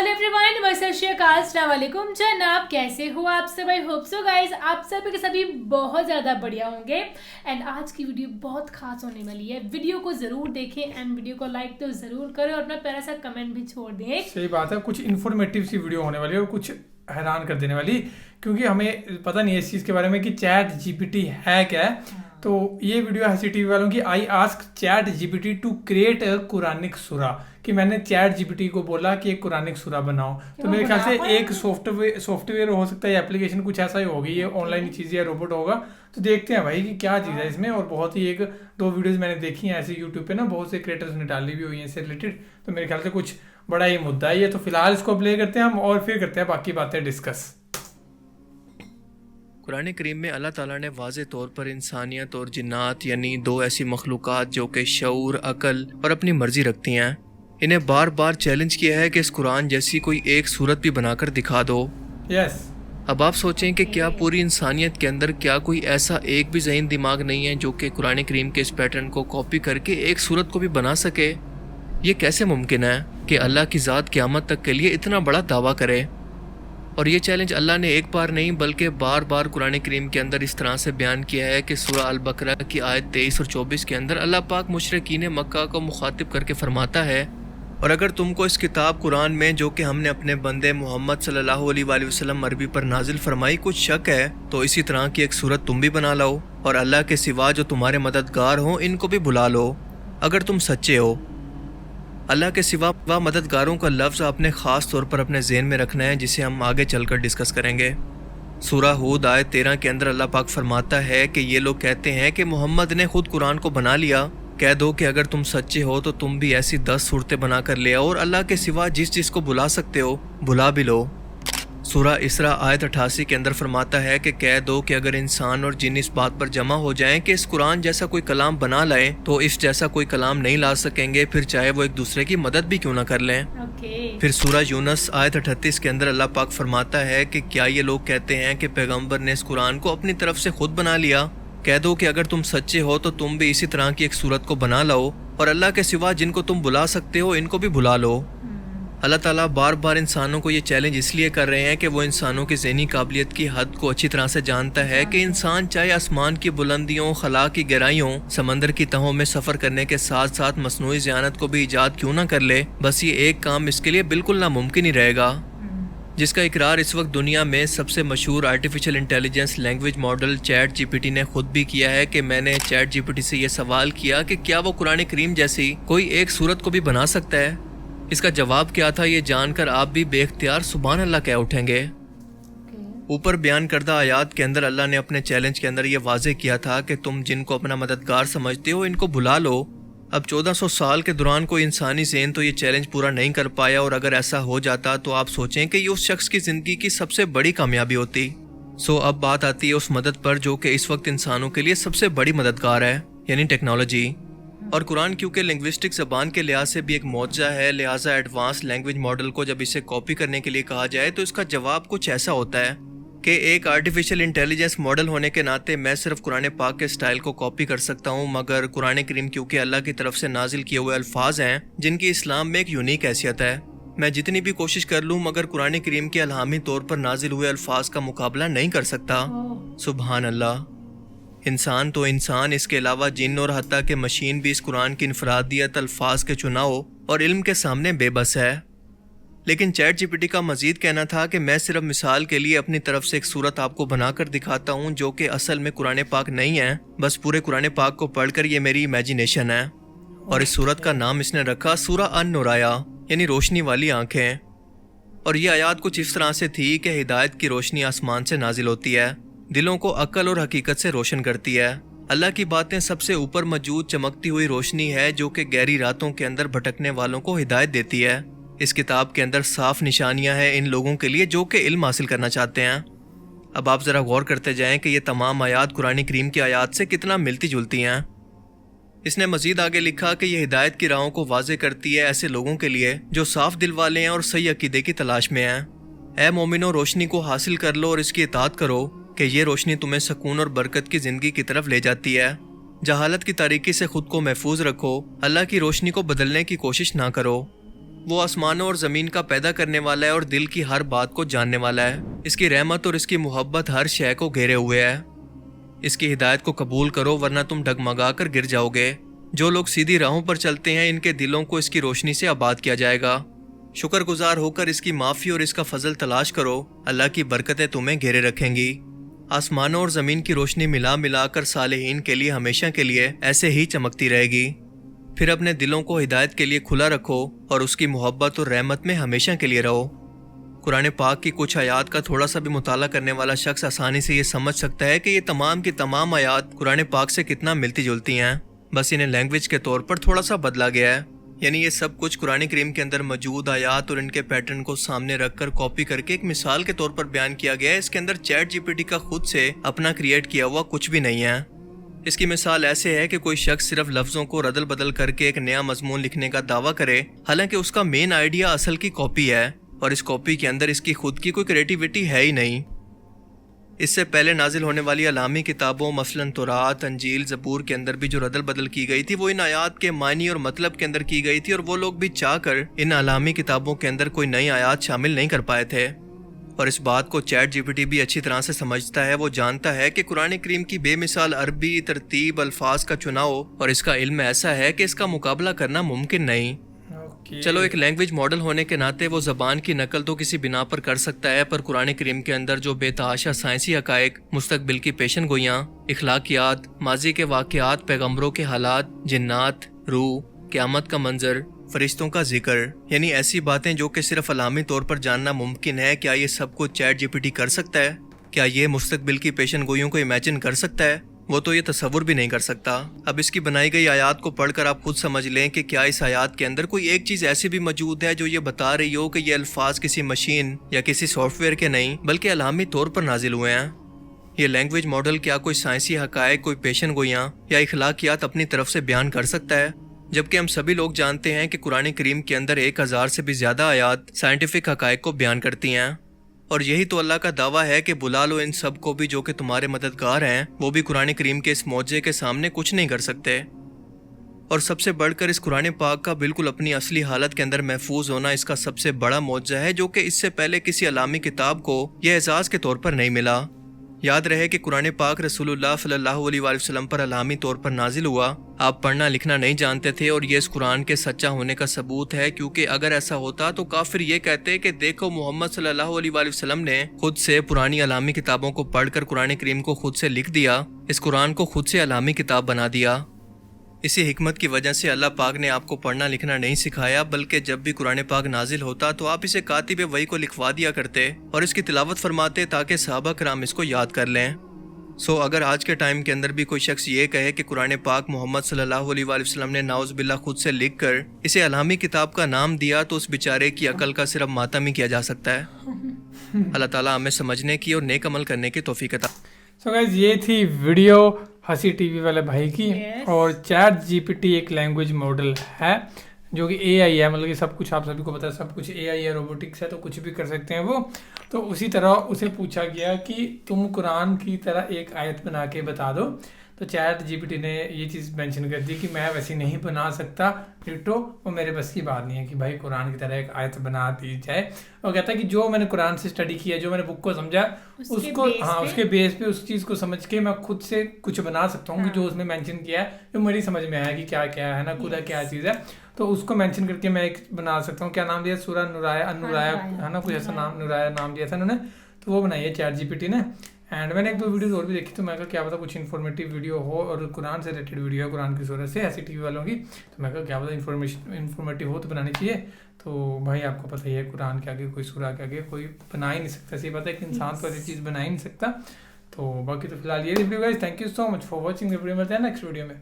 Hello everyone, नमस्ते, सत श्री अकाल, अस्सलाम वालेकुम जनाब। कैसे हो आप सब? आई होप सो गाइज आप सभी के सभी बहुत ज़्यादा बढ़िया होंगे। एंड आज की वीडियो बहुत खास होने वाली है। वीडियो को ज़रूर देखें एंड वीडियो को लाइक तो ज़रूर करें और अपना प्यारा सा कमेंट भी छोड़ दें। सही बात है, कुछ इन्फॉर्मेटिव सी वीडियो होने वाली है और कुछ हैरान कर देने वाली, क्योंकि हमें पता नहीं है इस चीज़ के बारे में कि चैट जीपीटी है क्या है। तो ये वीडियो है CCTV वालों की। I ask chat GPT to create a Quranic surah, कि मैंने चैट जीपीटी को बोला कि एक कुरानिक सूरा बनाओ। तो मेरे ख्याल से एक सॉफ्टवेयर हो सकता है, एप्लीकेशन कुछ ऐसा ही होगी, ये ऑनलाइन चीज़ या रोबोट होगा। तो देखते हैं भाई कि क्या चीज़ है इसमें। और बहुत ही एक दो वीडियोस मैंने देखी हैं ऐसे यूट्यूब पे ना, बहुत से क्रिएटर्स ने डाली भी हुई हैं इससे रिलेटेड। तो मेरे ख्याल से कुछ बड़ा ही मुद्दा है ये। तो फिलहाल इसको प्ले करते हैं हम और फिर करते हैं बाकी बातें डिस्कस। कुरान करीम में अल्लाह ताला ने वाज़े तौर पर इंसानियत और जिन्नात यानी दो ऐसी मखलूक़ात जो कि शऊर, अकल और अपनी मर्जी रखती हैं, इन्हें बार बार चैलेंज किया है कि इस कुरान जैसी कोई एक सूरत भी बनाकर दिखा दो। यस। अब आप सोचें कि क्या पूरी इंसानियत के अंदर क्या कोई ऐसा एक भी ज़हीन दिमाग नहीं है जो कि कुरान करीम के इस पैटर्न को कॉपी करके एक सूरत को भी बना सके? ये कैसे मुमकिन है कि अल्लाह की ज़ात क़यामत तक के लिए इतना बड़ा दावा करे? और ये चैलेंज अल्लाह ने एक बार नहीं बल्कि बार बार कुरान करीम के अंदर इस तरह से बयान किया है कि सूरह अल बकरा की आयत 23 और 24 के अंदर अल्लाह पाक मुशरिकीन मक्का को मुखातिब करके फरमाता है, और अगर तुमको इस किताब कुरान में जो कि हमने अपने बंदे मोहम्मद सल्लल्लाहु अलैहि वसल्लम अरबी पर नाजिल फरमाई कुछ शक है तो इसी तरह की एक सूरत तुम भी बना लो और अल्लाह के सिवा जो तुम्हारे मददगार हों इनको भी बुला लो अगर तुम सच्चे हो। अल्लाह के सिवा व मददगारों का लफ्ज़ आपने ख़ास तौर पर अपने ज़हन में रखना है, जिसे हम आगे चलकर डिस्कस करेंगे। सूरह हूद आयत 13 के अंदर अल्लाह पाक फरमाता है कि ये लोग कहते हैं कि मोहम्मद ने खुद कुरान को बना लिया। कह दो कि अगर तुम सच्चे हो तो तुम भी ऐसी 10 सूरतें बना कर ले आओ और अल्लाह के सिवा जिस को बुला सकते हो बुला भी लो। सूरह इसरा आयत 88 के अंदर फरमाता है कि कह दो कि अगर इंसान और जिन इस बात पर जमा हो जाएं कि इस कुरान जैसा कोई कलाम बना लाएं तो इस जैसा कोई कलाम नहीं ला सकेंगे, फिर चाहे वो एक दूसरे की मदद भी क्यों ना कर लें। फिर सूरह यूनुस आयत 38 के अंदर अल्लाह पाक फरमाता है कि क्या ये लोग कहते हैं कि पैगम्बर ने इस कुरान को अपनी तरफ से खुद बना लिया? कह दो कि अगर तुम सच्चे हो तो तुम भी इसी तरह की एक सूरत को बना लो और अल्लाह के सिवा जिनको तुम बुला सकते हो इनको भी बुला लो। अल्लाह ताला बार बार इंसानों को ये चैलेंज इसलिए कर रहे हैं कि वो इंसानों की ज़हनी काबिलियत की हद को अच्छी तरह से जानता है कि इंसान चाहे आसमान की बुलंदियों, खला की गहराइयों, समंदर की तहों में सफ़र करने के साथ साथ मसनूई ज़ियानत को भी ईजाद क्यों ना कर ले, बस ये एक काम इसके लिए बिल्कुल नामुमकिन ही रहेगा, जिसका इकरार इस वक्त दुनिया में सबसे मशहूर artificial intelligence language model chat GPT ने खुद भी किया है। कि मैंने चैट जीपीटी से ये सवाल किया कि क्या वो कुरान करीम जैसी कोई एक सूरत को भी बना सकता है। इसका जवाब क्या था ये जानकर आप भी बेख्तियार सुभान अल्लाह कह उठेंगे। ऊपर बयान करदा आयात के अंदर अल्लाह ने अपने चैलेंज के अंदर ये वाज़े किया था कि तुम जिनको अपना मददगार समझते हो इनको बुला लो। अब 1400 साल के दौरान कोई इंसानी ज़हन तो ये चैलेंज पूरा नहीं कर पाया, और अगर ऐसा हो जाता तो आप सोचें कि ये उस शख्स की ज़िंदगी की सबसे बड़ी कामयाबी होती। अब बात आती है उस मदद पर जो कि इस वक्त इंसानों के लिए सबसे बड़ी मददगार है, यानी टेक्नोलॉजी। और कुरान क्योंकि लिंग्विस्टिक ज़बान के लिहाज से भी एक मौजज़ा है, लिहाजा एडवांस लैंग्वेज मॉडल को जब इसे कॉपी करने के लिए कहा जाए तो इसका जवाब कुछ ऐसा होता है कि एक आर्टिफिशियल इंटेलिजेंस मॉडल होने के नाते मैं सिर्फ कुरान पाक के स्टाइल को कॉपी कर सकता हूँ, मगर कुरान करीम क्योंकि अल्लाह की तरफ से नाजिल किए हुए अल्फाज हैं जिनकी इस्लाम में एक यूनिक हैसियत है, मैं जितनी भी कोशिश कर लूँ मगर कुरान करीम के अलहामी तौर पर नाजिल हुए अल्फाज का मुकाबला नहीं कर सकता। सुभान अल्लाह। इंसान तो इंसान, इसके अलावा जिन और हत्ता के मशीन भी इस कुरान की इनफरादियत, अल्फाज के चुनाव और इल्म के सामने बेबस है। लेकिन चैट जीपीटी का मजीद कहना था कि मैं सिर्फ मिसाल के लिए अपनी तरफ से एक सूरत आपको बनाकर दिखाता हूँ जो कि असल में कुरान पाक नहीं है, बस पूरे कुरान पाक को पढ़कर ये मेरी इमेजिनेशन है। और इस सूरत का नाम इसने रखा सूरह अन-नुराया, यानी रोशनी वाली आंखें। और ये आयत कुछ इस तरह से थी कि हिदायत की रोशनी आसमान से नाजिल होती है, दिलों को अक्ल और हकीकत से रोशन करती है। अल्लाह की बातें सबसे ऊपर मौजूद चमकती हुई रोशनी है जो कि गहरी रातों के अंदर भटकने वालों को हिदायत देती है। इस किताब के अंदर साफ निशानियां हैं इन लोगों के लिए जो कि इल्म हासिल करना चाहते हैं। अब आप ज़रा गौर करते जाएं कि ये तमाम आयात कुरान करीम की आयात से कितना मिलती जुलती हैं। इसने मजीद आगे लिखा कि यह हिदायत की राहों को वाज़े करती है ऐसे लोगों के लिए जो साफ दिल वाले हैं और सही अकीदे की तलाश में हैं। ऐ मोमिनो, रोशनी को हासिल कर लो और इसकी इताअत करो कि ये रोशनी तुम्हें सुकून और बरकत की ज़िंदगी की तरफ ले जाती है। जहालत की तारीकी से खुद को महफूज रखो, अल्लाह की रोशनी को बदलने की कोशिश ना करो। وہ آسمانوں اور زمین کا پیدا کرنے والا ہے اور دل کی ہر بات کو جاننے والا ہے۔ اس کی رحمت اور اس کی محبت ہر شے کو گھیرے ہوئے ہے۔ اس کی ہدایت کو قبول کرو ورنہ تم ڈگمگا کر گر جاؤ گے۔ جو لوگ سیدھی راہوں پر چلتے ہیں ان کے دلوں کو اس کی روشنی سے آباد کیا جائے گا۔ شکر گزار ہو کر اس کی معافی اور اس کا فضل تلاش کرو، اللہ کی برکتیں تمہیں گھیرے رکھیں گی۔ آسمانوں اور زمین کی روشنی ملا ملا کر صالحین کے لیے ہمیشہ کے لیے ایسے ہی چمکتی رہے گی۔ پھر اپنے دلوں کو ہدایت کے لیے کھلا رکھو اور اس کی محبت اور رحمت میں ہمیشہ کے لیے رہو۔ قرآن پاک کی کچھ آیات کا تھوڑا سا بھی مطالعہ کرنے والا شخص آسانی سے یہ سمجھ سکتا ہے کہ یہ تمام کی تمام آیات قرآن پاک سے کتنا ملتی جلتی ہیں، بس انہیں لینگویج کے طور پر تھوڑا سا بدلا گیا ہے۔ یعنی یہ سب کچھ قرآن کریم کے اندر موجود آیات اور ان کے پیٹرن کو سامنے رکھ کر کاپی کر کے ایک مثال کے طور پر بیان کیا گیا ہے۔ اس کے اندر چیٹ جی پی ٹی کا خود سے اپنا کریٹ کیا ہوا کچھ بھی نہیں ہے۔ اس کی مثال ایسے ہے کہ کوئی شخص صرف لفظوں کو ردل بدل کر کے ایک نیا مضمون لکھنے کا دعویٰ کرے، حالانکہ اس کا مین آئیڈیا اصل کی کاپی ہے اور اس کاپی کے اندر اس کی خود کی کوئی کریٹیوٹی ہے ہی نہیں۔ اس سے پہلے نازل ہونے والی علامی کتابوں مثلاً تورات، انجیل، زبور کے اندر بھی جو ردل بدل کی گئی تھی وہ ان آیات کے معنی اور مطلب کے اندر کی گئی تھی، اور وہ لوگ بھی چاہ کر ان علامی کتابوں کے اندر کوئی نئی آیات شامل نہیں کر پائے تھے۔ اور اس بات کو چیٹ جی پی ٹی بھی اچھی طرح سے سمجھتا ہے۔ وہ جانتا ہے کہ قرآن کریم کی بے مثال عربی ترتیب الفاظ کا چناؤ اور اس کا علم ایسا ہے کہ اس کا مقابلہ کرنا ممکن نہیں۔ چلو ایک لینگویج ماڈل ہونے کے ناطے وہ زبان کی نقل تو کسی بنا پر کر سکتا ہے، پر قرآن کریم کے اندر جو بے تحاشا سائنسی حقائق، مستقبل کی پیشن گوئیاں، اخلاقیات، ماضی کے واقعات، پیغمبروں کے حالات، جنات، روح، قیامت کا منظر، فرشتوں کا ذکر، یعنی ایسی باتیں جو کہ صرف علامی طور پر جاننا ممکن ہے، کیا یہ سب کچھ چیٹ جی پی ٹی کر سکتا ہے؟ کیا یہ مستقبل کی پیشن گوئیوں کو امیجن کر سکتا ہے؟ وہ تو یہ تصور بھی نہیں کر سکتا۔ اب اس کی بنائی گئی آیات کو پڑھ کر آپ خود سمجھ لیں کہ کیا اس آیات کے اندر کوئی ایک چیز ایسی بھی موجود ہے جو یہ بتا رہی ہو کہ یہ الفاظ کسی مشین یا کسی سافٹ ویئر کے نہیں بلکہ علامی طور پر نازل ہوئے ہیں۔ یہ لینگویج ماڈل کیا کوئی سائنسی حقائق، کوئی پیشن گوئیاں یا اخلاقیات اپنی طرف سے بیان کر سکتا ہے؟ جبکہ ہم سبھی لوگ جانتے ہیں کہ قرآن کریم کے اندر 1000 سے بھی زیادہ آیات سائنٹیفک حقائق کو بیان کرتی ہیں، اور یہی تو اللہ کا دعویٰ ہے کہ بلا لو ان سب کو بھی جو کہ تمہارے مددگار ہیں، وہ بھی قرآن کریم کے اس معجزے کے سامنے کچھ نہیں کر سکتے۔ اور سب سے بڑھ کر اس قرآن پاک کا بالکل اپنی اصلی حالت کے اندر محفوظ ہونا اس کا سب سے بڑا معجزہ ہے، جو کہ اس سے پہلے کسی علامی کتاب کو یہ اعزاز کے طور پر نہیں ملا۔ یاد رہے کہ قرآن پاک رسول اللہ صلی اللہ علیہ وآلہ وسلم پر علامی طور پر نازل ہوا۔ آپ پڑھنا لکھنا نہیں جانتے تھے، اور یہ اس قرآن کے سچا ہونے کا ثبوت ہے، کیونکہ اگر ایسا ہوتا تو کافر یہ کہتے کہ دیکھو محمد صلی اللہ علیہ وآلہ وسلم نے خود سے پرانی علامی کتابوں کو پڑھ کر قرآن کریم کو خود سے لکھ دیا، اس قرآن کو خود سے علامی کتاب بنا دیا۔ اسی حکمت کی وجہ سے اللہ پاک نے آپ کو پڑھنا لکھنا نہیں سکھایا، بلکہ جب بھی قرآن پاک نازل ہوتا تو آپ اسے کاتب وحی کو لکھوا دیا کرتے اور اس کی تلاوت فرماتے تاکہ صحابہ کرام اس کو یاد کر لیں۔ اگر آج کے ٹائم کے اندر بھی کوئی شخص یہ کہے کہ قرآن پاک محمد صلی اللہ علیہ وآلہ وسلم نے نعوذ باللہ خود سے لکھ کر اسے علامی کتاب کا نام دیا تو اس بیچارے کی عقل کا صرف ماتم ہی کیا جا سکتا ہے۔ اللہ تعالیٰ ہمیں سمجھنے کی اور نیک عمل کرنے کی توفیق عطا۔ سو گائز یہ تھی ویڈیو ہنسی ٹی وی والے بھائی کی، اور چیٹ جی پی ٹی ایک لینگویج ماڈل ہے جو کہ اے آئی ہے، مطلب کہ سب کچھ آپ سبھی کو پتا ہے، سب کچھ اے آئی ہے، روبوٹکس ہے، تو کچھ بھی کر سکتے ہیں وہ۔ تو اسی طرح اسے پوچھا گیا کہ تم قرآن کی طرح ایک آیت بنا کے بتا دو، تو چیٹ جی پی ٹی نے یہ چیز مینشن کر دی کہ میں ویسی نہیں بنا سکتا ڈٹو، وہ میرے بس کی بات نہیں ہے کہ بھائی قرآن کی طرح ایک آیت بنا دی جائے۔ وہ کہتا ہے کہ جو میں نے قرآن سے اسٹڈی کیا، جو میں نے بک کو سمجھا، اس کو اس کے بیس پہ اس چیز کو سمجھ کے میں خود سے کچھ بنا سکتا ہوں کہ جو اس میں مینشن کیا ہے، جو میری سمجھ میں آیا کہ کیا کیا ہے نا، خدا کیا چیز ہے، تو اس کو مینشن کر کے میں ایک بنا سکتا ہوں۔ کیا نام دیا؟ سورہ نورایا ہے نا، کچھ ایسا نام نورایا نام دیا تھا انہوں نے، تو وہ بنائی ہے چیٹ جی پی ٹی نے۔ اینڈ میں نے ایک دو ویڈیوز اور بھی دیکھی، تو میں کہا کیا پتا کچھ انفارمیٹیو ویڈیو ہو، اور قرآن سے ریلیٹڈ ویڈیو ہے، قرآن کی صورت سے، ایسی ٹی وی والوں کی، تو میں کہا کیا پتا انفارمیٹیو ہو تو بنانی چاہیے۔ تو بھائی آپ کو پتہ ہی ہے قرآن کے آگے کوئی سورہ کے آگے کوئی بنا ہی نہیں سکتا، صحیح پتہ ہے کہ انسان تو ایسی چیز بنا ہی نہیں سکتا۔ تو باقی تو فی الحال یہ review guys, thank you so much for watching, ملتے ہیں نیکسٹ ویڈیو میں۔